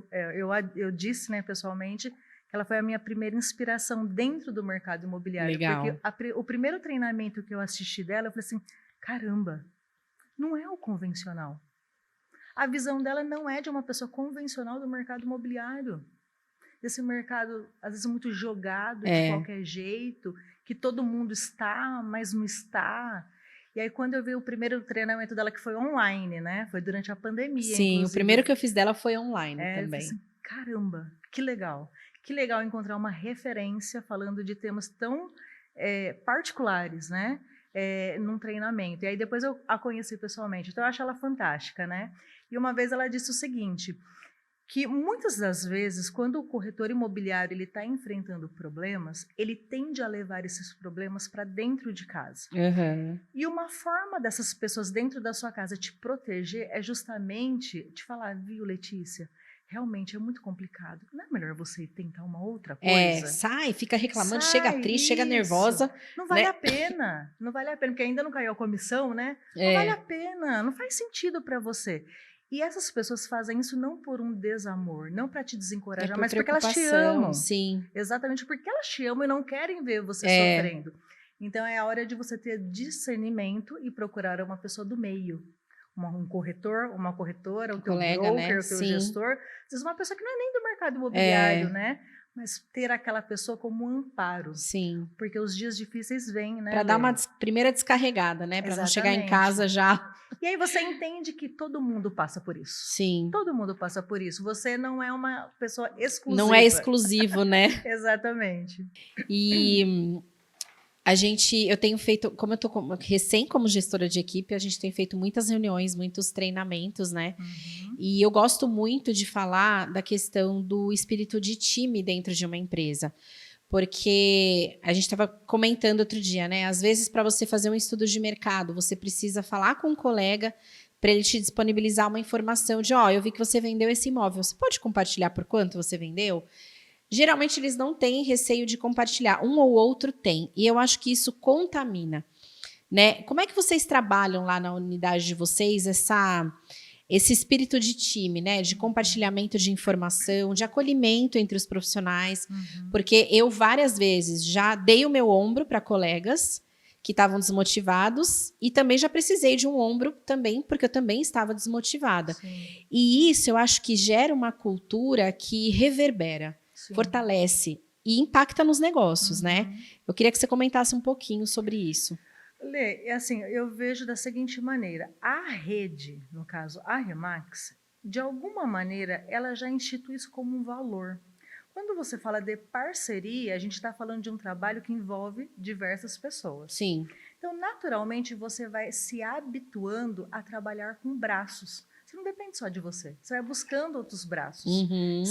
disse, né, pessoalmente, que ela foi a minha primeira inspiração dentro do mercado imobiliário. Legal. Porque o primeiro treinamento que eu assisti dela, eu falei assim, caramba, não é o convencional. A visão dela não é de uma pessoa convencional do mercado imobiliário. Desse mercado, às vezes, muito jogado de qualquer jeito, que todo mundo está, mas não está. E aí, quando eu vi o primeiro treinamento dela, que foi online, né? Foi durante a pandemia, Sim, inclusive. O primeiro que eu fiz dela foi online Eu também. falei assim, caramba, que legal. Que legal encontrar uma referência falando de temas tão particulares, né? Num treinamento. E aí, depois eu a conheci pessoalmente. Então, eu acho ela fantástica, né? E uma vez ela disse o seguinte, que muitas das vezes, quando o corretor imobiliário ele está enfrentando problemas, ele tende a levar esses problemas para dentro de casa. Uhum. E uma forma dessas pessoas dentro da sua casa te proteger é justamente te falar, viu, Letícia, realmente é muito complicado. Não é melhor você tentar uma outra coisa? Sai, fica reclamando, Sai, chega triste, chega nervosa. Não vale né? a pena, não vale a pena, porque ainda não caiu a comissão, né? Não vale a pena, não faz sentido para você. E essas pessoas fazem isso não por um desamor, não para te desencorajar, mas porque elas te amam. Sim. Exatamente porque elas te amam e não querem ver você sofrendo. Então, é a hora de você ter discernimento e procurar uma pessoa do meio. Um corretor, uma corretora, o teu broker, né? O teu gestor. Às vezes, uma pessoa que não é nem do mercado imobiliário, né? Mas ter aquela pessoa como um amparo. Sim. Porque os dias difíceis vêm, né? Para dar uma primeira descarregada, né? Para não chegar em casa já. E aí você entende que todo mundo passa por isso. Sim. Todo mundo passa por isso. Você não é uma pessoa exclusiva. Não é exclusivo, né? Exatamente. E eu tenho feito, como eu tô recém como gestora de equipe, a gente tem feito muitas reuniões, muitos treinamentos, né? Uhum. E eu gosto muito de falar da questão do espírito de time dentro de uma empresa. Porque a gente estava comentando outro dia, né? Às vezes, para você fazer um estudo de mercado, você precisa falar com um colega para ele te disponibilizar uma informação de, eu vi que você vendeu esse imóvel. Você pode compartilhar por quanto você vendeu? Geralmente, eles não têm receio de compartilhar. Um ou outro tem. E eu acho que isso contamina, né? Como é que vocês trabalham lá na unidade de vocês esse espírito de time, né? De compartilhamento de informação, de acolhimento entre os profissionais. Porque eu, várias vezes, já dei o meu ombro para colegas que estavam desmotivados e também já precisei de um ombro também, porque eu também estava desmotivada. Sim. E isso eu acho que gera uma cultura que reverbera, fortalece e impacta nos negócios, né? Eu queria que você comentasse um pouquinho sobre isso. Lê, assim, eu vejo da seguinte maneira, a rede, no caso a Remax, de alguma maneira ela já institui isso como um valor. Quando você fala de parceria, a gente está falando de um trabalho que envolve diversas pessoas. Sim. Então, naturalmente, você vai se habituando a trabalhar com braços. Você não depende só de você. Você vai buscando outros braços.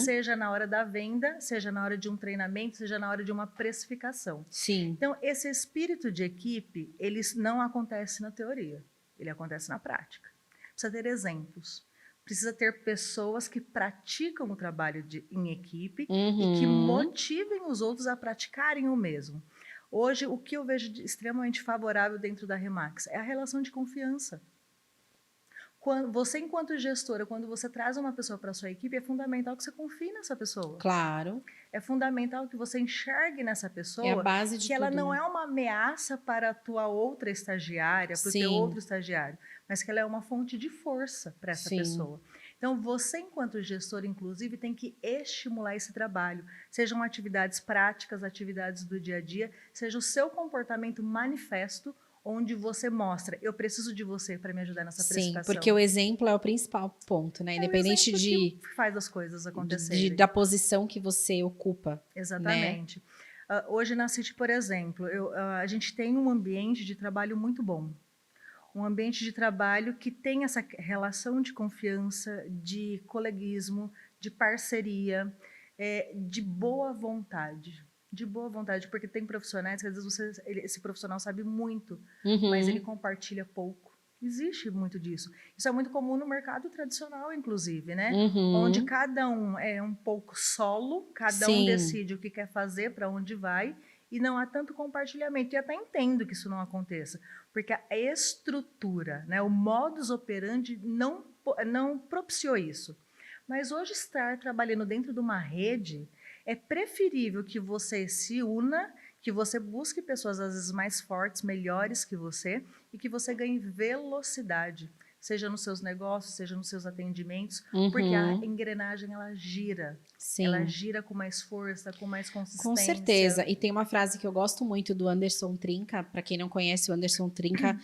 Seja na hora da venda, seja na hora de um treinamento, seja na hora de uma precificação. Sim. Então, esse espírito de equipe, ele não acontece na teoria. Ele acontece na prática. Precisa ter exemplos. Precisa ter pessoas que praticam o trabalho em equipe e que motivem os outros a praticarem o mesmo. Hoje, o que eu vejo de extremamente favorável dentro da Remax é a relação de confiança. Você, enquanto gestora, quando você traz uma pessoa para a sua equipe, é fundamental que você confie nessa pessoa. Claro. É fundamental que você enxergue nessa pessoa a base de que ela tudo, não né? é uma ameaça para a tua outra estagiária, para o teu outro estagiário, mas que ela é uma fonte de força para essa pessoa. Então, você, enquanto gestor, inclusive, tem que estimular esse trabalho. Sejam atividades práticas, atividades do dia a dia, seja o seu comportamento manifesto, onde você mostra, eu preciso de você para me ajudar nessa prestação. Sim, porque o exemplo é o principal ponto, né? Independente que faz as coisas acontecerem. Da posição que você ocupa. Exatamente. Né? Hoje na City, por exemplo, a gente tem um ambiente de trabalho muito bom. Um ambiente de trabalho que tem essa relação de confiança, de coleguismo, de parceria, de boa vontade. De boa vontade, porque tem profissionais que às vezes esse profissional sabe muito, mas ele compartilha pouco. Existe muito disso. Isso é muito comum no mercado tradicional, inclusive, né? Onde cada um é um pouco solo, cada um decide o que quer fazer, para onde vai, e não há tanto compartilhamento. E até entendo que isso não aconteça, porque a estrutura, né, o modus operandi não propiciou isso. Mas hoje estar trabalhando dentro de uma rede, é preferível que você se una, que você busque pessoas às vezes mais fortes, melhores que você, e que você ganhe velocidade, seja nos seus negócios, seja nos seus atendimentos, porque a engrenagem, ela gira. Sim. Ela gira com mais força, com mais consistência. Com certeza. E tem uma frase que eu gosto muito do Anderson Trinca. Para quem não conhece, o Anderson Trinca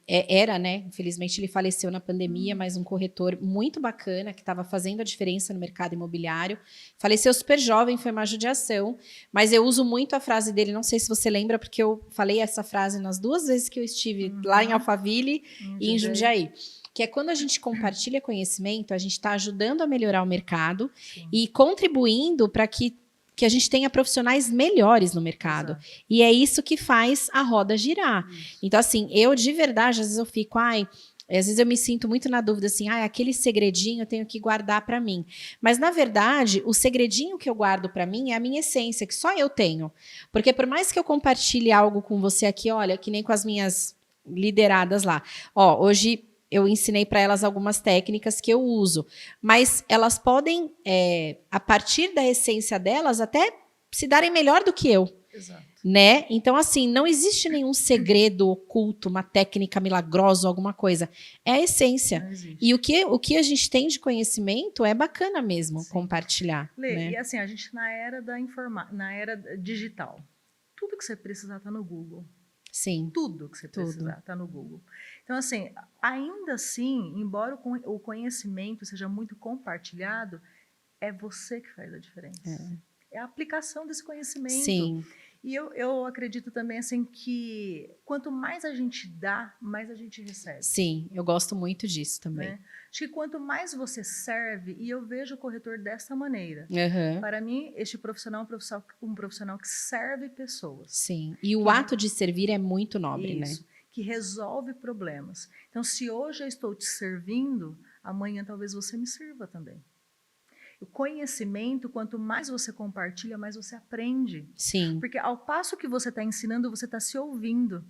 era, né? Infelizmente ele faleceu na pandemia, mas um corretor muito bacana que estava fazendo a diferença no mercado imobiliário. Faleceu super jovem, foi uma judiação. Mas eu uso muito a frase dele, não sei se você lembra, porque eu falei essa frase nas 2 vezes que eu estive lá em Alphaville e em Jundiaí. Que é quando a gente compartilha conhecimento, a gente está ajudando a melhorar o mercado e contribuindo para que a gente tenha profissionais melhores no mercado. Exato. E é isso que faz a roda girar. Isso. Então, assim, eu de verdade, às vezes eu fico, às vezes eu me sinto muito na dúvida, assim, aquele segredinho eu tenho que guardar para mim. Mas, na verdade, o segredinho que eu guardo para mim é a minha essência, que só eu tenho. Porque por mais que eu compartilhe algo com você aqui, olha, que nem com as minhas lideradas lá. Hoje eu ensinei para elas algumas técnicas que eu uso, mas elas podem, a partir da essência delas, até se darem melhor do que eu. Exato. Né? Então, assim, não existe nenhum segredo oculto, uma técnica milagrosa, alguma coisa. É a essência. E o que a gente tem de conhecimento é bacana mesmo compartilhar. Lê, né? E assim, a gente na era na era digital, tudo que você precisar está no Google. Sim. Tudo que você precisar está no Google. Então, assim, ainda assim, embora o conhecimento seja muito compartilhado, é você que faz a diferença. É a aplicação desse conhecimento. Sim. E eu acredito também, assim, que quanto mais a gente dá, mais a gente recebe. Sim, eu gosto muito disso também. Né? Acho que quanto mais você serve, e eu vejo o corretor dessa maneira. Para mim, este profissional é um profissional que serve pessoas. Sim, e o ato de servir é muito nobre, isso, né? Que resolve problemas. Então, se hoje eu estou te servindo, amanhã talvez você me sirva também. O conhecimento, quanto mais você compartilha, mais você aprende. Sim. Porque ao passo que você está ensinando, você está se ouvindo.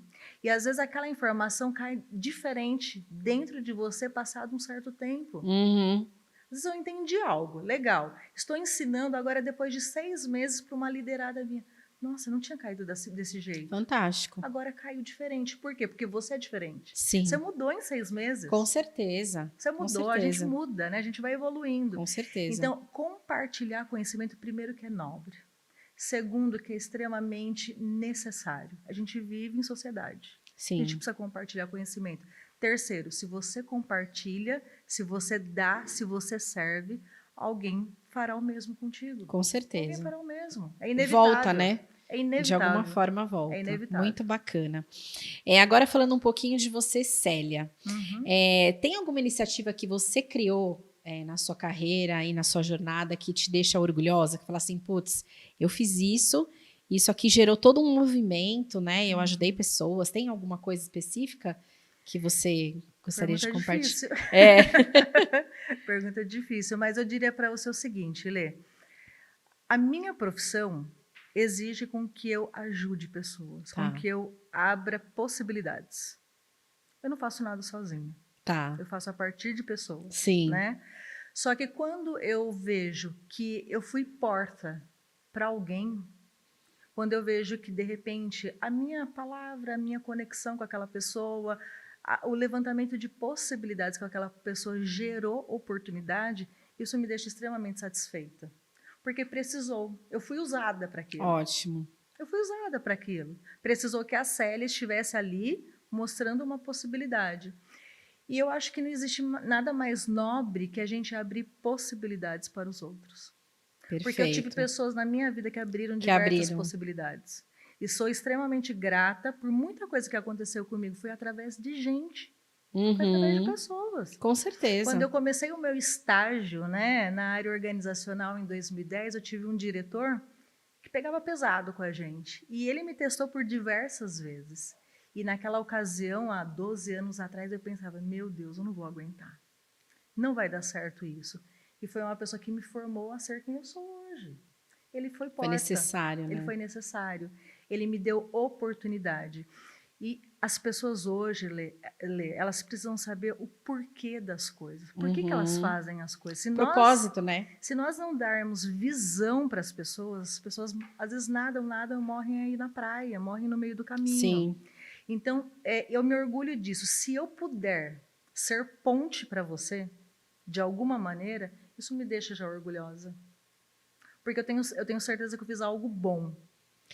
E às vezes aquela informação cai diferente dentro de você passado um certo tempo. Às vezes eu entendi algo, legal. Estou ensinando agora depois de 6 meses para uma liderada minha. Nossa, não tinha caído desse jeito. Fantástico. Agora caiu diferente. Por quê? Porque você é diferente. Sim. Você mudou em 6 meses. Com certeza. Você mudou, a gente muda, né? A gente vai evoluindo. Com certeza. Então, compartilhar conhecimento, primeiro, que é nobre. Segundo, que é extremamente necessário. A gente vive em sociedade. Sim. A gente precisa compartilhar conhecimento. Terceiro, se você compartilha, se você dá, se você serve, alguém fará o mesmo contigo. Com certeza. Alguém fará o mesmo. É inevitável. Volta, né? É inevitável. De alguma forma volta. É inevitável. Muito bacana. Agora falando um pouquinho de você, Célia. Tem alguma iniciativa que você criou na sua carreira e na sua jornada que te deixa orgulhosa? Que fala assim, putz, eu fiz isso aqui gerou todo um movimento, né? Eu ajudei pessoas. Tem alguma coisa específica que você gostaria de compartilhar? Pergunta difícil, mas eu diria para você o seguinte, Lê. A minha profissão exige com que eu ajude pessoas, com que eu abra possibilidades. Eu não faço nada sozinha. Eu faço a partir de pessoas. Sim. Né? Só que quando eu vejo que eu fui porta para alguém, quando eu vejo que, de repente, a minha palavra, a minha conexão com aquela pessoa, o levantamento de possibilidades que aquela pessoa gerou oportunidade, isso me deixa extremamente satisfeita. Porque precisou. Eu fui usada para aquilo. Ótimo. Eu fui usada para aquilo. Precisou que a Célia estivesse ali mostrando uma possibilidade. E eu acho que não existe nada mais nobre que a gente abrir possibilidades para os outros. Perfeito. Porque eu tive pessoas na minha vida que abriram diversas possibilidades. E sou extremamente grata por muita coisa que aconteceu comigo. Foi através de gente. Foi através de pessoas. Com certeza. Quando eu comecei o meu estágio, né, na área organizacional em 2010, eu tive um diretor que pegava pesado com a gente. E ele me testou por diversas vezes. E naquela ocasião, há 12 anos atrás, eu pensava, meu Deus, eu não vou aguentar. Não vai dar certo isso. E foi uma pessoa que me formou a ser quem eu sou hoje. Ele foi porta. Foi necessário, né? Ele foi necessário. Ele me deu oportunidade. E as pessoas hoje, Lê, elas precisam saber o porquê das coisas. Por que elas fazem as coisas? Propósito, né? Se nós não darmos visão para as pessoas às vezes nadam, morrem aí na praia, morrem no meio do caminho. Sim. Então, eu me orgulho disso. Se eu puder ser ponte para você, de alguma maneira, isso me deixa já orgulhosa. Porque eu tenho certeza que eu fiz algo bom.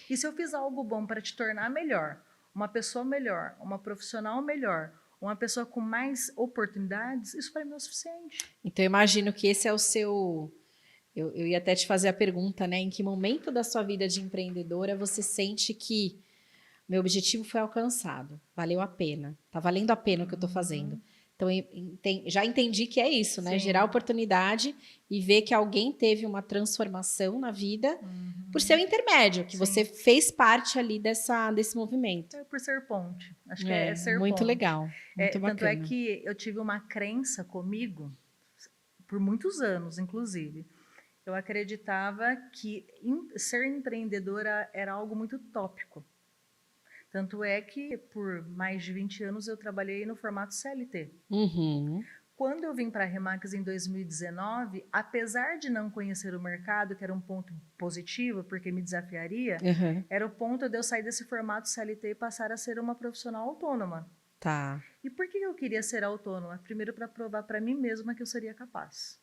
E se eu fiz algo bom para te tornar melhor, uma pessoa melhor, uma profissional melhor, uma pessoa com mais oportunidades, isso para mim é o suficiente. Então, eu imagino que esse é o seu... Eu ia até te fazer a pergunta, né? Em que momento da sua vida de empreendedora você sente que meu objetivo foi alcançado, valeu a pena, tá valendo a pena o que eu estou fazendo. Então, já entendi que é isso, né? Sim. Gerar oportunidade e ver que alguém teve uma transformação na vida por seu intermédio, que Sim. você fez parte ali desse movimento. É por ser ponte. Acho que é ser muito ponte. legal, muito bacana. Tanto é que eu tive uma crença comigo, por muitos anos, inclusive. Eu acreditava que ser empreendedora era algo muito utópico. Tanto é que, por mais de 20 anos, eu trabalhei no formato CLT. Quando eu vim para a Remax em 2019, apesar de não conhecer o mercado, que era um ponto positivo, porque me desafiaria, era o ponto de eu sair desse formato CLT e passar a ser uma profissional autônoma. Tá. E por que eu queria ser autônoma? Primeiro, para provar para mim mesma que eu seria capaz.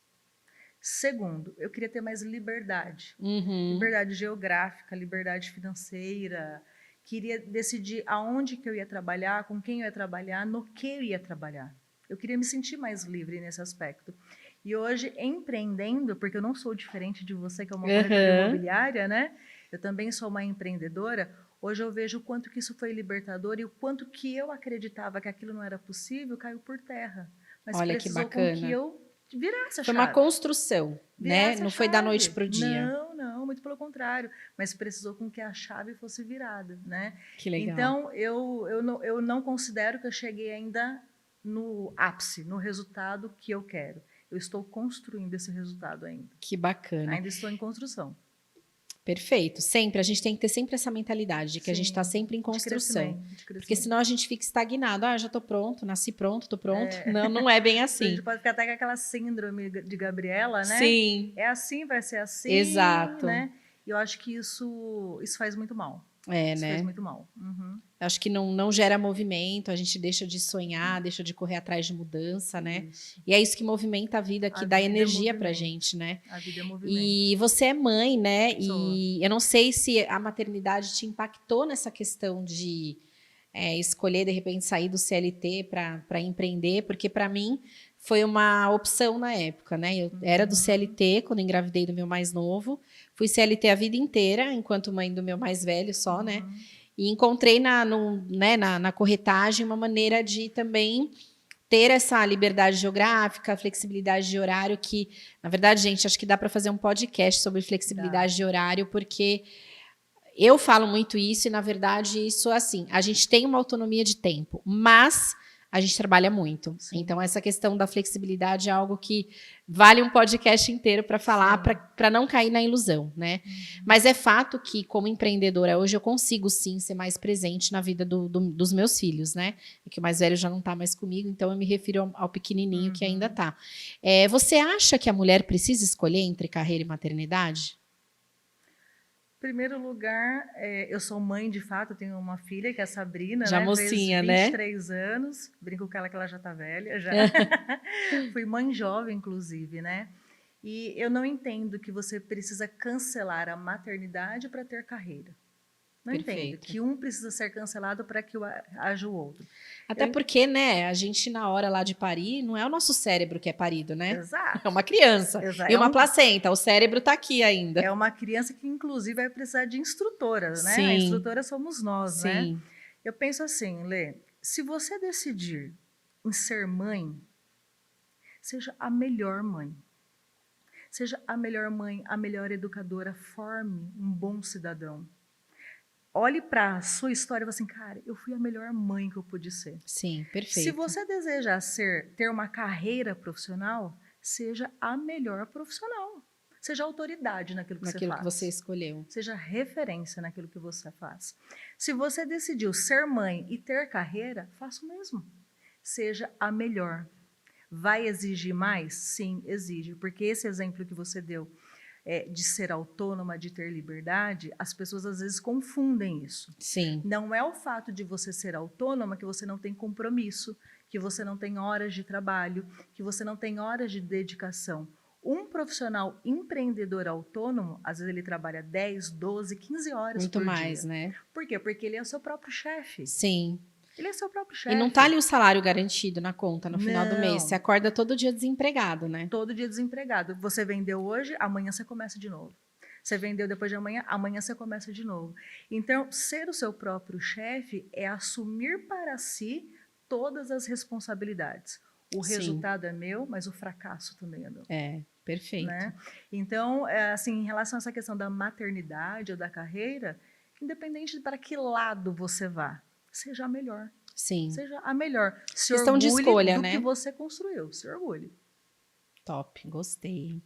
Segundo, eu queria ter mais liberdade. Liberdade geográfica, liberdade financeira. Queria decidir aonde que eu ia trabalhar, com quem eu ia trabalhar, no que eu ia trabalhar. Eu queria me sentir mais livre nesse aspecto. E hoje, empreendendo, porque eu não sou diferente de você, que é uma corretora imobiliária, né? Eu também sou uma empreendedora. Hoje eu vejo o quanto que isso foi libertador e o quanto que eu acreditava que aquilo não era possível, caiu por terra. Mas olha precisou que bacana. com que eu virasse a chave. Foi uma construção, né? Não foi da noite para o dia. Não, muito pelo contrário. Mas precisou com que a chave fosse virada, né? Que legal. Então, eu não considero que eu cheguei ainda no ápice, no resultado que eu quero. Eu estou construindo esse resultado ainda. Que bacana. Ainda estou em construção. Perfeito. Sempre. A gente tem que ter sempre essa mentalidade de que a gente está sempre em construção. De crescimento. Porque senão a gente fica estagnado. Ah, já estou pronto, nasci pronto, estou pronto. Não, não é bem assim. A gente pode ficar até com aquela síndrome de Gabriela, né? Sim. É assim, vai ser assim. Exato. Né? E eu acho que isso faz muito mal. Isso faz muito mal. Eu acho que não gera movimento, a gente deixa de sonhar, deixa de correr atrás de mudança, né? Isso. E é isso que movimenta a vida, que dá energia pra gente, né? A vida é movimento. E você é mãe, né? Sou. E eu não sei se a maternidade te impactou nessa questão de escolher, de repente, sair do CLT para empreender, porque para mim foi uma opção na época, né? Eu era do CLT quando engravidei do meu mais novo, fui CLT a vida inteira, enquanto mãe do meu mais velho só, né? E encontrei na corretagem uma maneira de também ter essa liberdade geográfica, flexibilidade de horário, que, na verdade, gente, acho que dá para fazer um podcast sobre flexibilidade de horário, porque eu falo muito isso e, na verdade, isso assim, a gente tem uma autonomia de tempo, mas a gente trabalha muito. Sim. Então, essa questão da flexibilidade é algo que vale um podcast inteiro para falar, para não cair na ilusão, né? Mas é fato que, como empreendedora, hoje eu consigo, sim, ser mais presente na vida dos meus filhos, né? É que o mais velho já não está mais comigo, então eu me refiro ao pequenininho que ainda está. Você acha que a mulher precisa escolher entre carreira e maternidade? Em primeiro lugar, eu sou mãe de fato, eu tenho uma filha que é a Sabrina, já né? mocinha, fez 23 anos, brinco com ela que ela já está velha, já. Fui mãe jovem, inclusive, né? E eu não entendo que você precisa cancelar a maternidade para ter carreira. Não entendo que um precisa ser cancelado para que haja o outro. Até porque, né, a gente na hora lá de parir, não é o nosso cérebro que é parido, né? Exato. É uma criança. Exato. E uma placenta, o cérebro está aqui ainda. É uma criança que, inclusive, vai precisar de instrutoras, né? Sim. A instrutora somos nós, Sim. né? Eu penso assim, Lê, se você decidir em ser mãe, seja a melhor mãe. Seja a melhor mãe, a melhor educadora, forme um bom cidadão. Olhe para a sua história e fale assim, cara, eu fui a melhor mãe que eu pude ser. Sim, perfeito. Se você deseja ter uma carreira profissional, seja a melhor profissional. Seja autoridade naquilo que você faz. Naquilo que você escolheu. Seja referência naquilo que você faz. Se você decidiu ser mãe e ter carreira, faça o mesmo. Seja a melhor. Vai exigir mais? Sim, exige. Porque esse exemplo que você deu, de ser autônoma, de ter liberdade, as pessoas às vezes confundem isso. Sim. Não é o fato de você ser autônoma que você não tem compromisso, que você não tem horas de trabalho, que você não tem horas de dedicação. Um profissional empreendedor autônomo, às vezes ele trabalha 10, 12, 15 horas Muito por mais, dia. né? Por quê? Porque ele é o seu próprio chefe. Sim. Ele é seu próprio E chefe. não tá ali o salário garantido na conta no final do mês. Não. Você acorda todo dia desempregado, né? Todo dia desempregado. Você vendeu hoje, amanhã você começa de novo. Você vendeu depois de amanhã, amanhã você começa de novo. Então, ser o seu próprio chefe é assumir para si todas as responsabilidades. O Sim. resultado é meu, mas o fracasso também é meu. É, perfeito. Né? Então, assim, em relação a essa questão da maternidade ou da carreira, independente de para que lado você vá, seja a melhor. Sim. Seja a melhor. Se Questão orgulhe de escolha, do né? que você construiu. Se orgulhe. Top, gostei.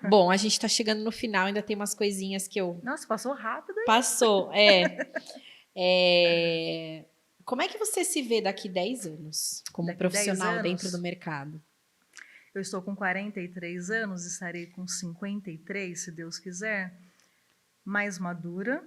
Bom, a gente tá chegando no final, ainda tem umas coisinhas que eu... Nossa, passou rápido, hein? Passou, Como é que você se vê daqui 10 anos como Daqui 10 profissional anos? dentro do mercado? Eu estou com 43 anos, estarei com 53, se Deus quiser, mais madura.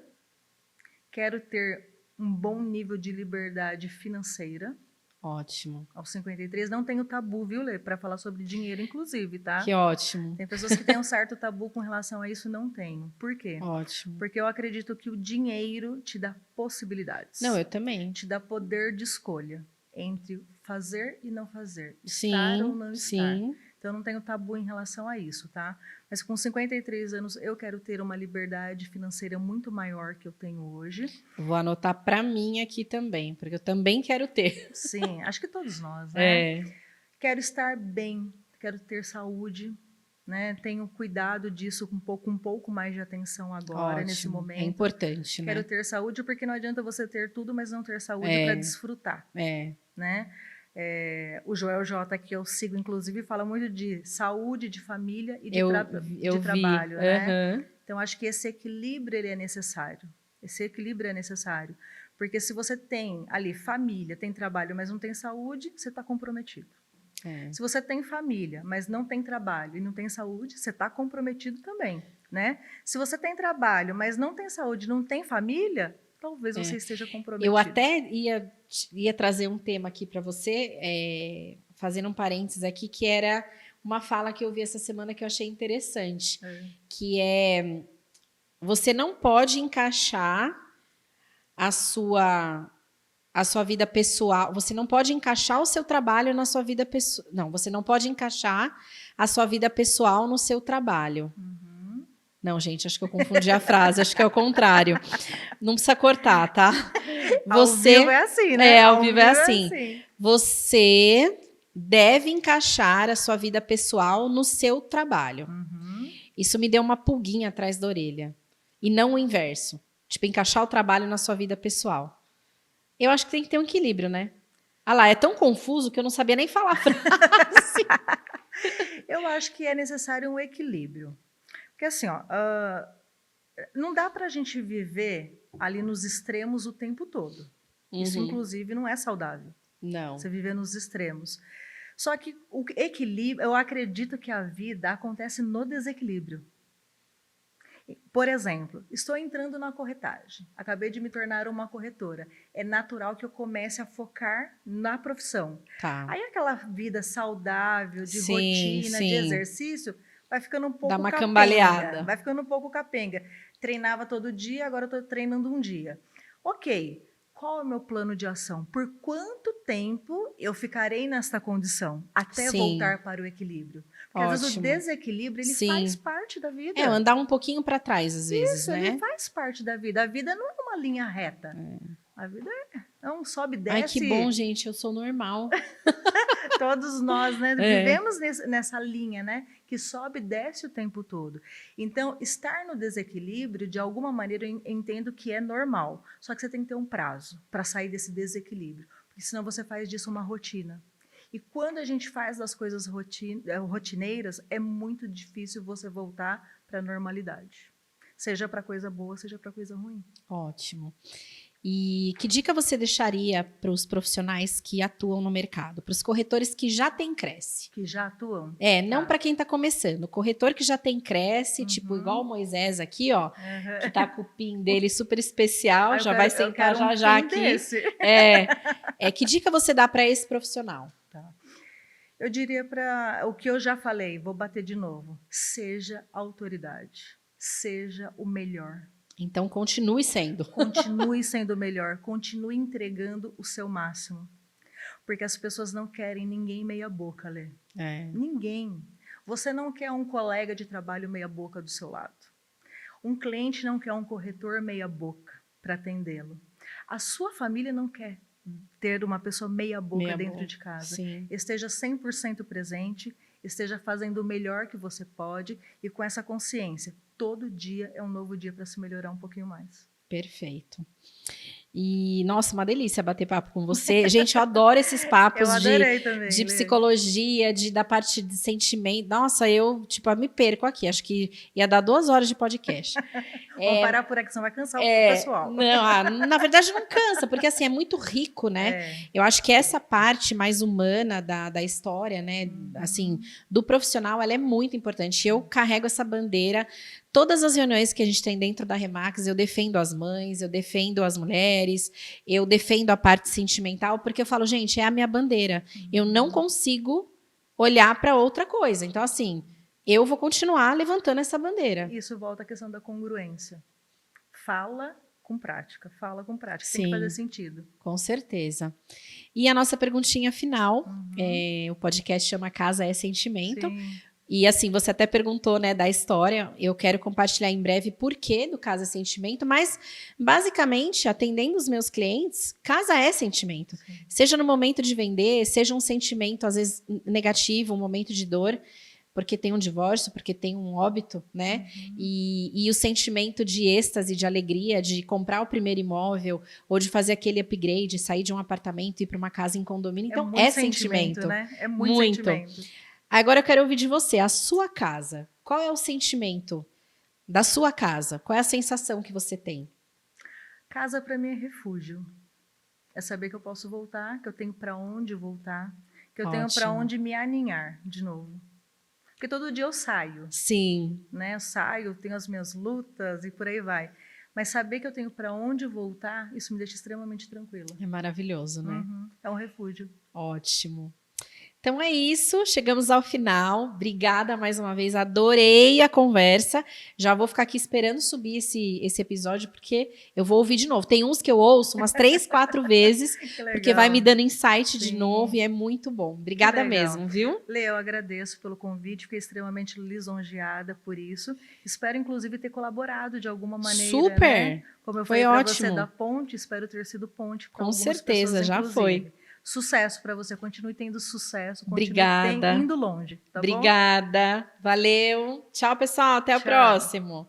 Quero ter um bom nível de liberdade financeira. Ótimo. Aos 53, não tenho tabu, viu, Lê? Para falar sobre dinheiro, inclusive, tá? Que ótimo. Tem pessoas que têm um certo tabu com relação a isso, não tenho. Por quê? Ótimo. Porque eu acredito que o dinheiro te dá possibilidades. Não, eu também. Te dá poder de escolha entre fazer e não fazer, Sim, estar ou não estar. sim. Então, eu não tenho tabu em relação a isso, tá? Mas com 53 anos, eu quero ter uma liberdade financeira muito maior que eu tenho hoje. Vou anotar para mim aqui também, porque eu também quero ter. Sim, acho que todos nós, né? É, Quero estar bem, quero ter saúde, né? Tenho cuidado disso com um pouco mais de atenção agora, nesse ótimo. momento. É importante, né? Quero ter saúde, porque não adianta você ter tudo, mas não ter saúde para desfrutar, É, né? O Joel J, que eu sigo, inclusive, fala muito de saúde, de família e de trabalho, né? Aham. Então, acho que esse equilíbrio ele é necessário. Esse equilíbrio é necessário. Porque se você tem ali família, tem trabalho, mas não tem saúde, você está comprometido. É. Se você tem família, mas não tem trabalho e não tem saúde, você está comprometido também, né? Se você tem trabalho, mas não tem saúde, não tem família, talvez você esteja comprometido. Eu até ia trazer um tema aqui para você, fazendo um parênteses aqui, que era uma fala que eu vi essa semana que eu achei interessante, que é você não pode encaixar a sua vida pessoal, você não pode encaixar o seu trabalho na sua vida pessoal. Não, você não pode encaixar a sua vida pessoal no seu trabalho. Uhum. Não, gente, acho que eu confundi a frase, acho que é o contrário. Não precisa cortar, tá? Você, ao vivo é assim, né? Ao vivo é assim. Você deve encaixar a sua vida pessoal no seu trabalho. Uhum. Isso me deu uma pulguinha atrás da orelha. E não o inverso. Tipo, encaixar o trabalho na sua vida pessoal. Eu acho que tem que ter um equilíbrio, né? Ah lá, é tão confuso que eu não sabia nem falar a frase. Eu acho que é necessário um equilíbrio. Porque assim, ó, não dá para a gente viver ali nos extremos o tempo todo. Isso, inclusive, não é saudável. Não. Você viver nos extremos. Só que o equilíbrio, eu acredito que a vida acontece no desequilíbrio. Por exemplo, estou entrando na corretagem, acabei de me tornar uma corretora. É natural que eu comece a focar na profissão. Tá. Aí aquela vida saudável, de rotina, de exercício, vai ficando um pouco dá uma capenga. cambaleada. Vai ficando um pouco capenga. Treinava todo dia, agora estou treinando um dia. Ok, qual é o meu plano de ação? Por quanto tempo eu ficarei nesta condição até voltar para o equilíbrio? Porque às vezes o desequilíbrio ele faz parte da vida. Andar um pouquinho para trás às vezes, isso, né? Ele faz parte da vida. A vida não é uma linha reta. A vida é um sobe e desce. Ai, que bom, gente, eu sou normal. Todos nós, né, vivemos nessa linha, né, que sobe e desce o tempo todo. Então, estar no desequilíbrio, de alguma maneira, eu entendo que é normal. Só que você tem que ter um prazo para sair desse desequilíbrio, porque senão você faz disso uma rotina. E quando a gente faz das coisas rotineiras, é muito difícil você voltar para a normalidade. Seja para coisa boa, seja para coisa ruim. Ótimo. E que dica você deixaria para os profissionais que atuam no mercado, para os corretores que já têm Cresce? Que já atuam. Não Tá. para quem está começando. O corretor que já tem Cresce, tipo igual o Moisés aqui, ó, que tá com o PIN dele super especial, já vai sentar já aqui. Que dica você dá para esse profissional? Tá. Eu diria para o que eu já falei, vou bater de novo. Seja autoridade, seja o melhor. Então, continue sendo. Continue sendo o melhor, continue entregando o seu máximo. Porque as pessoas não querem ninguém meia boca, Lê. Ninguém. Você não quer um colega de trabalho meia boca do seu lado. Um cliente não quer um corretor meia boca para atendê-lo. A sua família não quer ter uma pessoa meia boca dentro de casa. Sim. Esteja 100% presente, esteja fazendo o melhor que você pode e com essa consciência. Todo dia é um novo dia para se melhorar um pouquinho mais. Perfeito. E, nossa, uma delícia bater papo com você. Gente, eu adoro esses papos de psicologia, da parte de sentimento. Nossa, eu, me perco aqui. Acho que ia dar 2 horas de podcast. Vamos parar por aqui, senão vai cansar o pessoal. Não, na verdade não cansa, porque assim, é muito rico, né? Eu acho que essa parte mais humana da história, né? Assim, do profissional, ela é muito importante. Eu carrego essa bandeira. Todas as reuniões que a gente tem dentro da Remax, eu defendo as mães, eu defendo as mulheres, eu defendo a parte sentimental, porque eu falo, gente, é a minha bandeira. Eu não consigo olhar para outra coisa. Então, assim, eu vou continuar levantando essa bandeira. Isso volta à questão da congruência. Fala com prática. Sim, tem que fazer sentido. Com certeza. E a nossa perguntinha final, o podcast chama Casa é Sentimento. Sim. E assim, você até perguntou, né, da história, eu quero compartilhar em breve por que do Casa é Sentimento, mas basicamente, atendendo os meus clientes, casa é sentimento. Sim. Seja no momento de vender, seja um sentimento, às vezes, negativo, um momento de dor, porque tem um divórcio, porque tem um óbito, né? E o sentimento de êxtase, de alegria, de comprar o primeiro imóvel, ou de fazer aquele upgrade, sair de um apartamento e ir para uma casa em condomínio. Então, é sentimento. Né? É muito sentimento. Agora eu quero ouvir de você, a sua casa. Qual é o sentimento da sua casa? Qual é a sensação que você tem? Casa para mim é refúgio. É saber que eu posso voltar, que eu tenho para onde voltar, que eu tenho para onde me aninhar de novo. Porque todo dia eu saio. Sim. Né? Eu saio, tenho as minhas lutas e por aí vai. Mas saber que eu tenho para onde voltar, isso me deixa extremamente tranquila. É maravilhoso, né? É um refúgio. Ótimo. Então é isso, chegamos ao final. Obrigada mais uma vez, adorei a conversa. Já vou ficar aqui esperando subir esse episódio, porque eu vou ouvir de novo. Tem uns que eu ouço umas 3, 4 vezes, porque vai me dando insight de novo e é muito bom. Obrigada mesmo, viu? Lê, eu agradeço pelo convite, fiquei extremamente lisonjeada por isso. Espero, inclusive, ter colaborado de alguma maneira. Super! Né? Como eu falei para você da ponte, espero ter sido ponte para algumas pessoas. Com certeza, já foi. Sucesso para você, continue tendo sucesso, continue Obrigada. Indo longe, tá Obrigada, bom? Valeu. Tchau, pessoal, até o próximo.